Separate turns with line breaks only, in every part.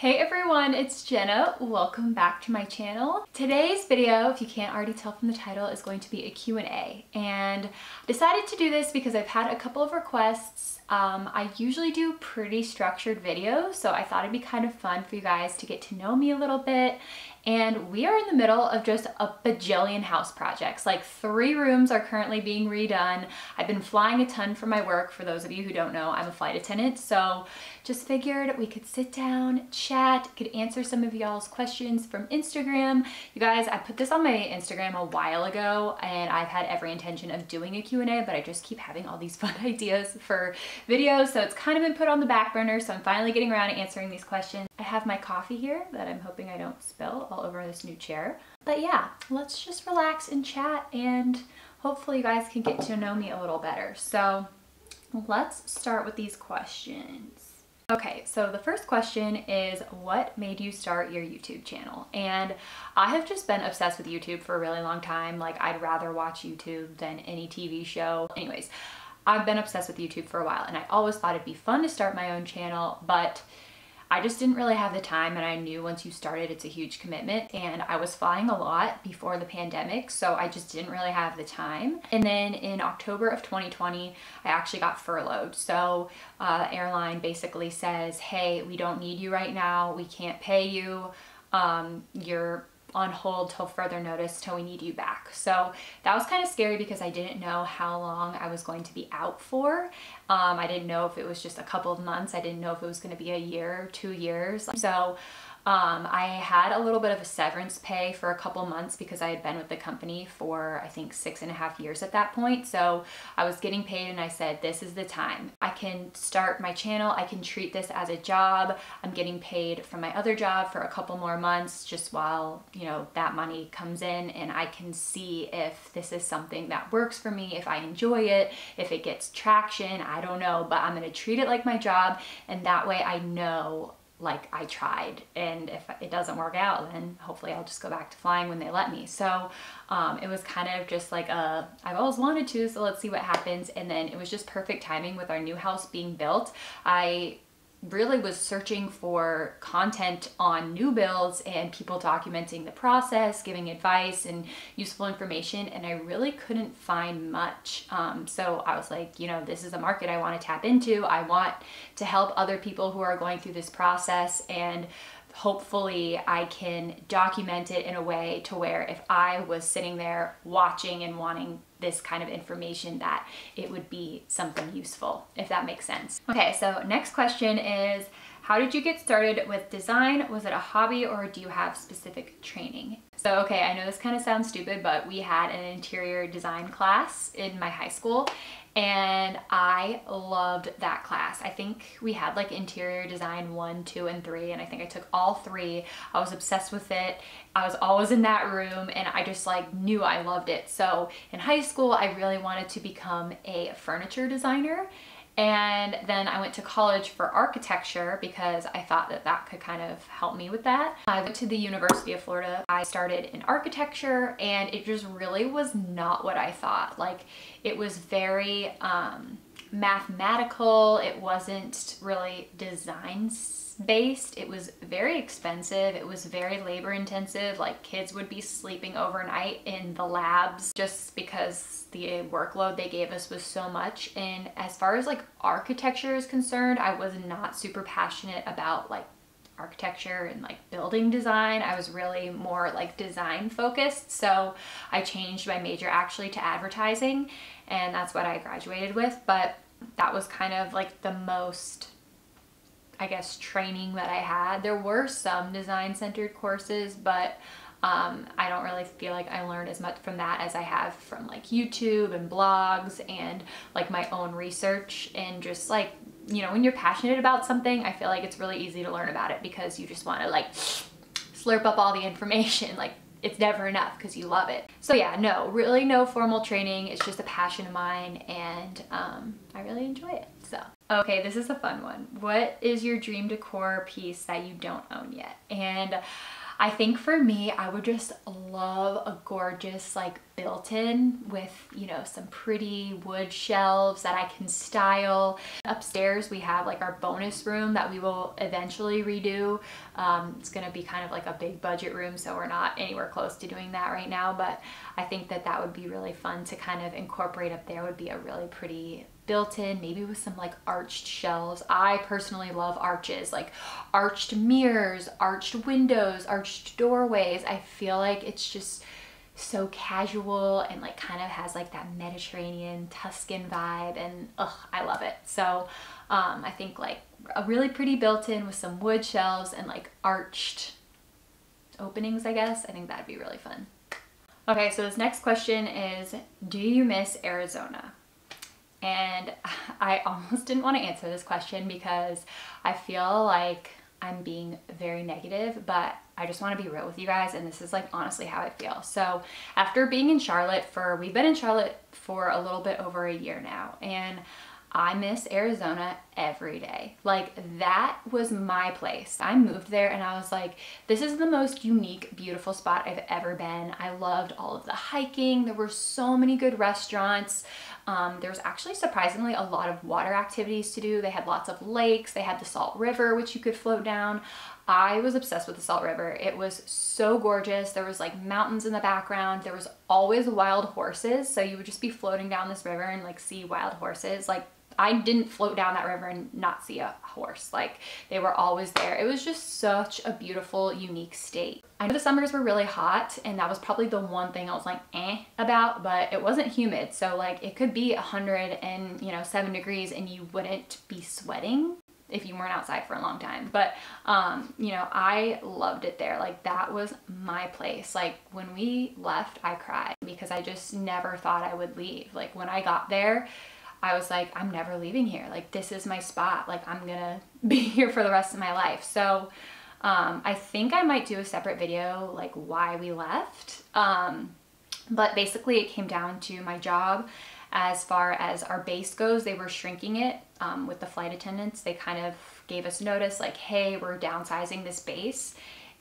Hey everyone, it's Jenna. Welcome back to my channel. Today's video, if you can't already tell from the title, is going to be a Q&A. And I decided to do this because I've had a couple of requests. I usually do pretty structured videos, so I thought it'd be kind of fun for you guys to get to know me a little bit. And we are in the middle of just a bajillion house projects. Like 3 rooms are currently being redone. I've been flying a ton for my work. For those of you who don't know, I'm a flight attendant. So just figured we could sit down, chat, could answer some of y'all's questions from Instagram. You guys, I put this on my Instagram a while ago and I've had every intention of doing a Q&A, but I just keep having all these fun ideas for videos. So it's kind of been put on the back burner. So I'm finally getting around to answering these questions. I have my coffee here that I'm hoping I don't spill all over this new chair. But yeah, let's just relax and chat and hopefully you guys can get to know me a little better. So let's start with these questions. Okay, so the first question is, what made you start your YouTube channel? And I have just been obsessed with YouTube for a really long time. Like, I'd rather watch YouTube than any TV show. Anyways, I've been obsessed with YouTube for a while and I always thought it'd be fun to start my own channel, but I just didn't really have the time, and I knew once you started, it's a huge commitment. And I was flying a lot before the pandemic, so I just didn't really have the time. And then in October of 2020, I actually got furloughed. So the airline basically says, hey, we don't need you right now. We can't pay you. You're on hold till further notice, till we need you back. So that was kind of scary because I didn't know how long I was going to be out for. I didn't know if it was just a couple of months. I didn't know if it was going to be a year, 2 years. So I had a little bit of a severance pay for a couple months because I had been with the company for I think 6.5 years at that point. So I was getting paid and I said, this is the time. I can start my channel. I can treat this as a job. I'm getting paid from my other job for a couple more months just while, you know, that money comes in, and I can see if this is something that works for me, if I enjoy it, if it gets traction, I don't know, but I'm going to treat it like my job. And that way I know, like, I tried, and if it doesn't work out, then hopefully I'll just go back to flying when they let me. So it was kind of just like I've always wanted to, so let's see what happens. And then it was just perfect timing with our new house being built. I really was searching for content on new builds and people documenting the process, giving advice and useful information, and I really couldn't find much. So I was like, you know, this is a market I want to tap into. I want to help other people who are going through this process, and hopefully I can document it in a way to where if I was sitting there watching and wanting this kind of information, that it would be something useful, if that makes sense. Okay, so next question is, how did you get started with design? Was it a hobby or do you have specific training? So, okay, I know this kind of sounds stupid, but we had an interior design class in my high school and I loved that class. I think we had like interior design 1, 2, and 3, and I think I took all 3. I was obsessed with it. I was always in that room and I just like knew I loved it. So in high school, I really wanted to become a furniture designer. And then I went to college for architecture because I thought that that could kind of help me with that. I went to the University of Florida. I started in architecture and it just really was not what I thought. Like, it was very mathematical. It wasn't really design based. It was very expensive. It was very labor intensive. Like, kids would be sleeping overnight in the labs just because the workload they gave us was so much. And as far as like architecture is concerned, I was not super passionate about like architecture and like building design. I was really more like design focused. So I changed my major actually to advertising, and that's what I graduated with. But that was kind of like the most, I guess, training that I had. There were some design-centered courses, but I don't really feel like I learned as much from that as I have from like YouTube and blogs and like my own research. And just like, you know, when you're passionate about something, I feel like it's really easy to learn about it because you just want to like slurp up all the information. Like, it's never enough because you love it. So yeah, no, really no formal training. It's just a passion of mine, and I really enjoy it. So, okay, this is a fun one. What is your dream decor piece that you don't own yet? And I think for me, I would just love a gorgeous like built-in with, you know, some pretty wood shelves that I can style. Upstairs we have like our bonus room that we will eventually redo. It's gonna be kind of like a big budget room, so we're not anywhere close to doing that right now, but I think that that would be really fun to kind of incorporate up there. Would be a really pretty built-in, maybe with some like arched shelves. I personally love arches, like arched mirrors, arched windows, arched doorways. I feel like it's just so casual and like kind of has like that Mediterranean Tuscan vibe, and I love it. So I think like a really pretty built-in with some wood shelves and like arched openings, I guess. I think that'd be really fun. Okay, so this next question is, do you miss Arizona? And I almost didn't want to answer this question because I feel like I'm being very negative, but I just want to be real with you guys, and this is like honestly how I feel. So after being in Charlotte we've been in Charlotte for a little bit over a year now, and I miss Arizona every day. Like, that was my place. I moved there and I was like, this is the most unique, beautiful spot I've ever been. I loved all of the hiking. There were so many good restaurants. There was actually surprisingly a lot of water activities to do. They had lots of lakes. They had the Salt River, which you could float down. I was obsessed with the Salt River. It was so gorgeous. There was like mountains in the background. There was always wild horses. So you would just be floating down this river and like see wild horses. Like, I didn't float down that river and not see a horse. Like, they were always there. It was just such a beautiful, unique state. I know the summers were really hot, and that was probably the one thing I was like about, but it wasn't humid. So like, it could be 107 degrees and you wouldn't be sweating if you weren't outside for a long time. But you know, I loved it there. Like, that was my place. Like, when we left, I cried because I just never thought I would leave. Like, when I got there, I was like, I'm never leaving here. Like, this is my spot. Like, I'm gonna be here for the rest of my life. So I think I might do a separate video like why we left. But basically it came down to my job. As far as our base goes, they were shrinking it with the flight attendants. They kind of gave us notice like, hey, we're downsizing this base.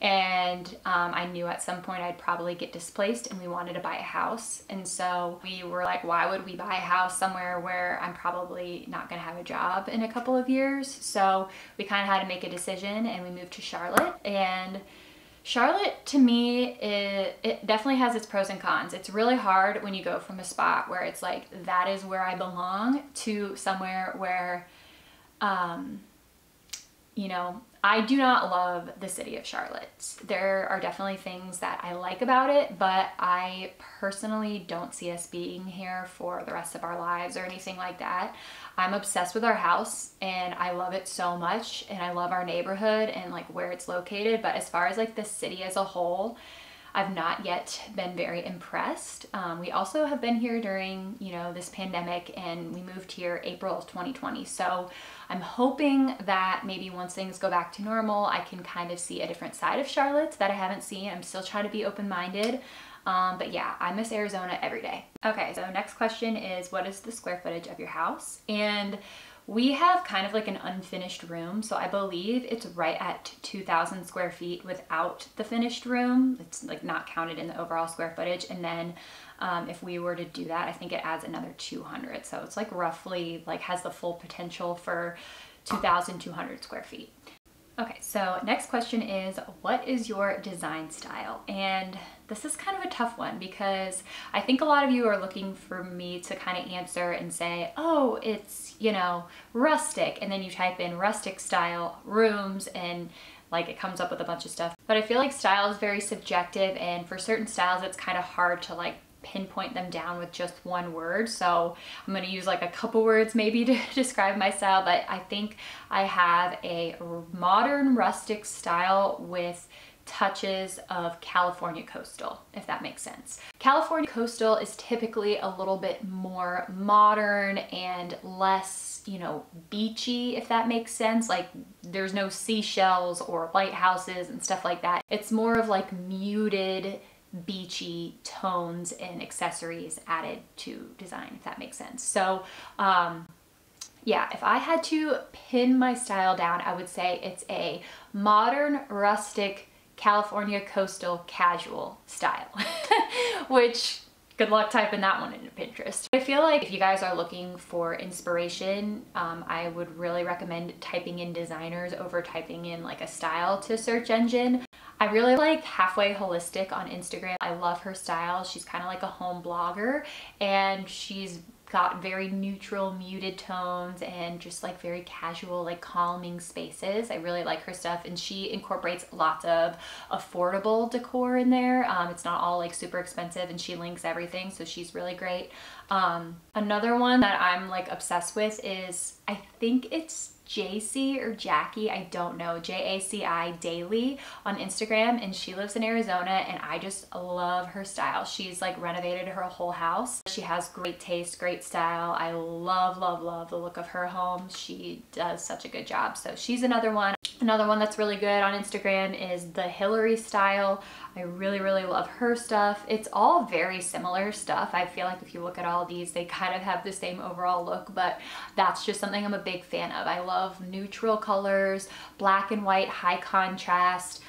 And I knew at some point I'd probably get displaced, and we wanted to buy a house. And so we were like, why would we buy a house somewhere where I'm probably not gonna have a job in a couple of years? So we kind of had to make a decision, and we moved to Charlotte. And Charlotte, to me, it definitely has its pros and cons. It's really hard when you go from a spot where it's like, that is where I belong, to somewhere where, you know, I do not love the city of Charlotte. There are definitely things that I like about it, but I personally don't see us being here for the rest of our lives or anything like that. I'm obsessed with our house and I love it so much, and I love our neighborhood and like where it's located. But as far as like the city as a whole, I've not yet been very impressed. We also have been here during, you know, this pandemic, and we moved here April of 2020. So I'm hoping that maybe once things go back to normal, I can kind of see a different side of Charlotte that I haven't seen. I'm still trying to be open-minded. But yeah, I miss Arizona every day. Okay, so next question is, what is the square footage of your house? And we have kind of like an unfinished room, so I believe it's right at 2,000 square feet without the finished room. It's like not counted in the overall square footage. And then if we were to do that, I think it adds another 200. So it's like roughly like has the full potential for 2,200 square feet. Okay, so next question is, what is your design style? And this is kind of a tough one because I think a lot of you are looking for me to kind of answer and say, oh, it's, you know, rustic. And then you type in rustic style rooms and like it comes up with a bunch of stuff. But I feel like style is very subjective, and for certain styles, it's kind of hard to like pinpoint them down with just one word. So I'm going to use like a couple words maybe to describe my style, but I think I have a modern rustic style with touches of California coastal, if that makes sense. California coastal is typically a little bit more modern and less, you know, beachy, if that makes sense. Like, there's no seashells or lighthouses and stuff like that. It's more of like muted beachy tones and accessories added to design, if that makes sense. So yeah, if I had to pin my style down, I would say it's a modern rustic California coastal casual style, which good luck typing that one into Pinterest. I feel like if you guys are looking for inspiration, I would really recommend typing in designers over typing in like a style to search engine. I really like Halfway Holistic on Instagram. I love her style. She's kind of like a home blogger, and she's got very neutral, muted tones and just like very casual, like calming spaces. I really like her stuff, and she incorporates lots of affordable decor in there. It's not all like super expensive, and she links everything, so she's really great. Another one that I'm like obsessed with is, I think it's JC or Jackie, I don't know, J-A-C-I Daily on Instagram, and she lives in Arizona, and I just love her style. She's like renovated her whole house. She has great taste, great style. I love, love, love the look of her home. She does such a good job. So she's another one. Another one that's really good on Instagram is the Hillary style. I really, really love her stuff. It's all very similar stuff. I feel like if you look at all these, they kind of have the same overall look, but that's just something I'm a big fan of. I love neutral colors, black and white, high contrast,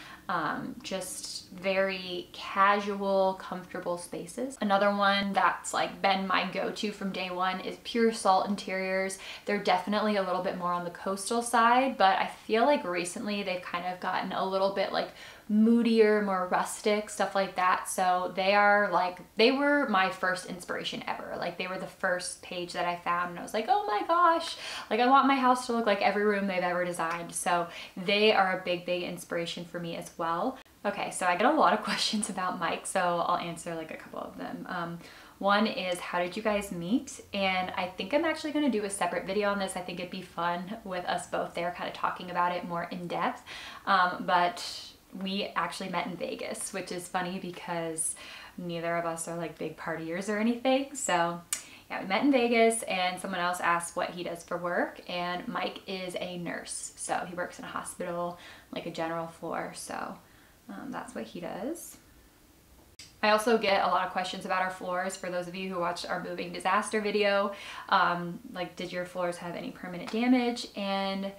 just very casual, comfortable spaces. Another one that's like been my go-to from day one is Pure Salt Interiors. They're definitely a little bit more on the coastal side, but I feel like recently they've kind of gotten a little bit like moodier, more rustic, stuff like that. So they are like, they were my first inspiration ever. Like they were the first page that I found, and I was like, oh my gosh, like I want my house to look like every room they've ever designed. So they are a big, big inspiration for me as well. Okay, so I get a lot of questions about Mike, so I'll answer like a couple of them. One is, how did you guys meet? And I think I'm actually going to do a separate video on this. I think it'd be fun with us both there kind of talking about it more in depth. But we actually met in Vegas, which is funny because neither of us are like big partiers or anything. So yeah, we met in Vegas, and someone else asked what he does for work, and Mike is a nurse. So he works in a hospital, like a general floor. So that's what he does. I also get a lot of questions about our floors. For those of you who watched our moving disaster video, like, did your floors have any permanent damage? And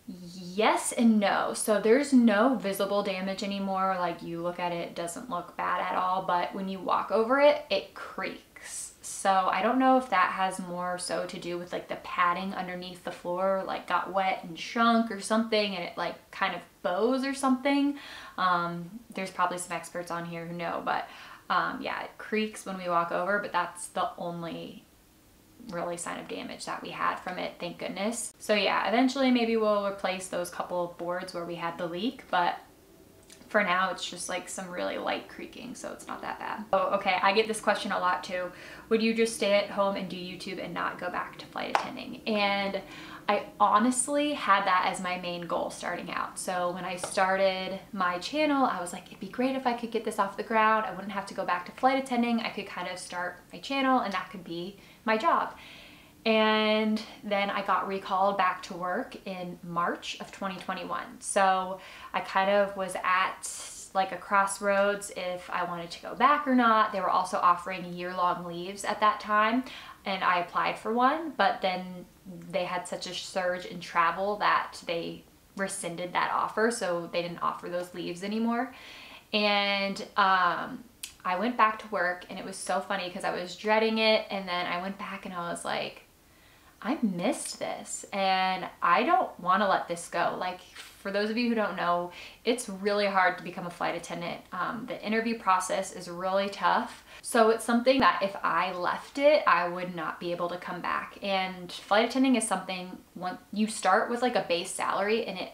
yes and no. So there's no visible damage anymore. Like you look at it, it doesn't look bad at all, but when you walk over it, it creaks. So I don't know if that has more so to do with like the padding underneath the floor, like got wet and shrunk or something, and it like kind of bows or something. There's probably some experts on here who know, but yeah, it creaks when we walk over, but that's the only really sign of damage that we had from it, thank goodness. So yeah, eventually maybe we'll replace those couple of boards where we had the leak, but for now it's just like some really light creaking, so it's not that bad. Oh, okay, I get this question a lot too. Would you just stay at home and do YouTube and not go back to flight attending? And I honestly had that as my main goal starting out. So when I started my channel, I was like, it'd be great if I could get this off the ground. I wouldn't have to go back to flight attending. I could kind of start my channel, and that could be my job. And then I got recalled back to work in March of 2021. So I kind of was at like a crossroads if I wanted to go back or not. They were also offering year-long leaves at that time, and I applied for one, but then they had such a surge in travel that they rescinded that offer, so they didn't offer those leaves anymore. And I went back to work, and it was so funny because I was dreading it, and then I went back and I was like, I missed this, and I don't want to let this go. Like, for those of you who don't know, it's really hard to become a flight attendant. The interview process is really tough. So it's something that if I left it, I would not be able to come back. And flight attending is something, when you start with like a base salary, and it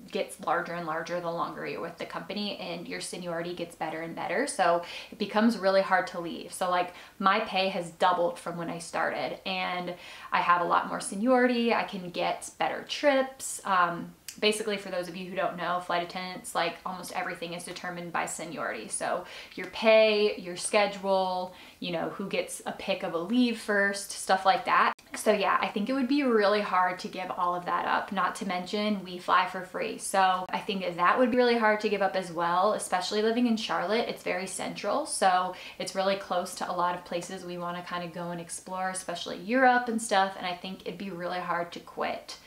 gets larger and larger the longer you're with the company, and your seniority gets better and better, so it becomes really hard to leave. So like my pay has doubled from when I started, and I have a lot more seniority. I can get better trips. Basically, for those of you who don't know, flight attendants, like almost everything is determined by seniority. So your pay, your schedule, you know, who gets a pick of a leave first, stuff like that. So yeah, I think it would be really hard to give all of that up, not to mention we fly for free. So I think that would be really hard to give up as well, especially living in Charlotte. It's very central, so it's really close to a lot of places we want to kind of go and explore, especially Europe and stuff, and I think it'd be really hard to quit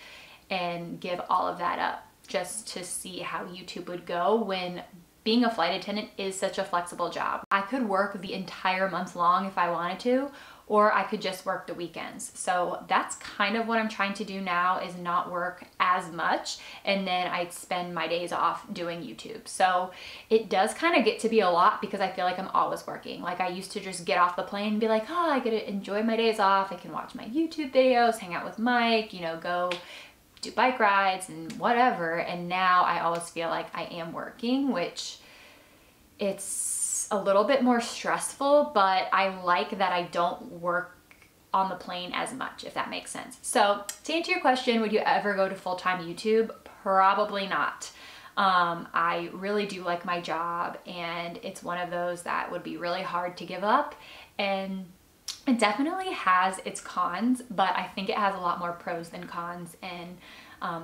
and give all of that up. just to see how YouTube would go when being a flight attendant is such a flexible job. I could work the entire month long if I wanted to, or I could just work the weekends. So that's kind of what I'm trying to do now, is not work as much, and then I'd spend my days off doing YouTube. So it does kind of get to be a lot because I feel like I'm always working. Like I used to just get off the plane and be like, oh, I get to enjoy my days off. I can watch my YouTube videos, hang out with Mike, you know, go do bike rides and whatever. And now I always feel like I am working, which it's a little bit more stressful, but I like that I don't work on the plane as much, if that makes sense. So to answer your question, would you ever go to full-time YouTube? Probably not. I really do like my job, and it's one of those that would be really hard to give up. And it definitely has its cons, but I think it has a lot more pros than cons. And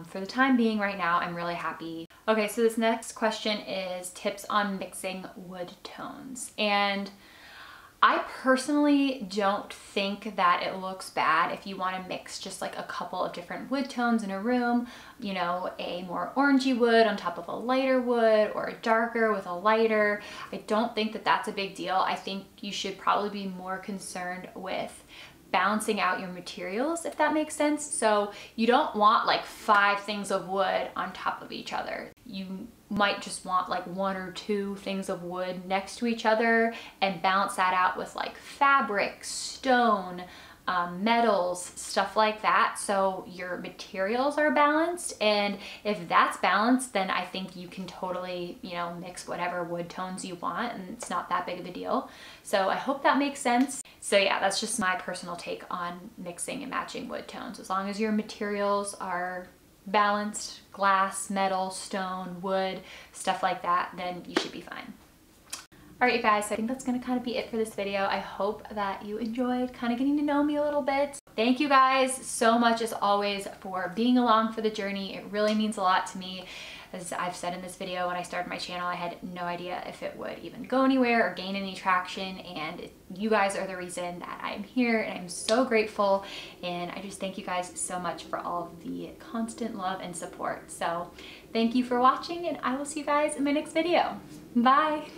for the time being right now, I'm really happy. Okay, so this next question is tips on mixing wood tones. And I personally don't think that it looks bad if you want to mix just like a couple of different wood tones in a room, you know, a more orangey wood on top of a lighter wood, or a darker with a lighter. I don't think that that's a big deal. I think you should probably be more concerned with balancing out your materials, if that makes sense. So you don't want like 5 things of wood on top of each other. You might just want like 1 or 2 things of wood next to each other, and balance that out with like fabric, stone, metals, stuff like that, so your materials are balanced. And if that's balanced, then I think you can totally, you know, mix whatever wood tones you want, and it's not that big of a deal. So I hope that makes sense. So yeah, that's just my personal take on mixing and matching wood tones. As long as your materials are balanced, glass, metal, stone, wood, stuff like that, then you should be fine. All right, you guys, so I think that's gonna kind of be it for this video. I hope that you enjoyed kind of getting to know me a little bit. Thank you guys so much, as always, for being along for the journey. It really means a lot to me. As I've said in this video, when I started my channel, I had no idea if it would even go anywhere or gain any traction, and you guys are the reason that I'm here, and I'm so grateful. And I just thank you guys so much for all of the constant love and support. So thank you for watching, and I will see you guys in my next video. Bye.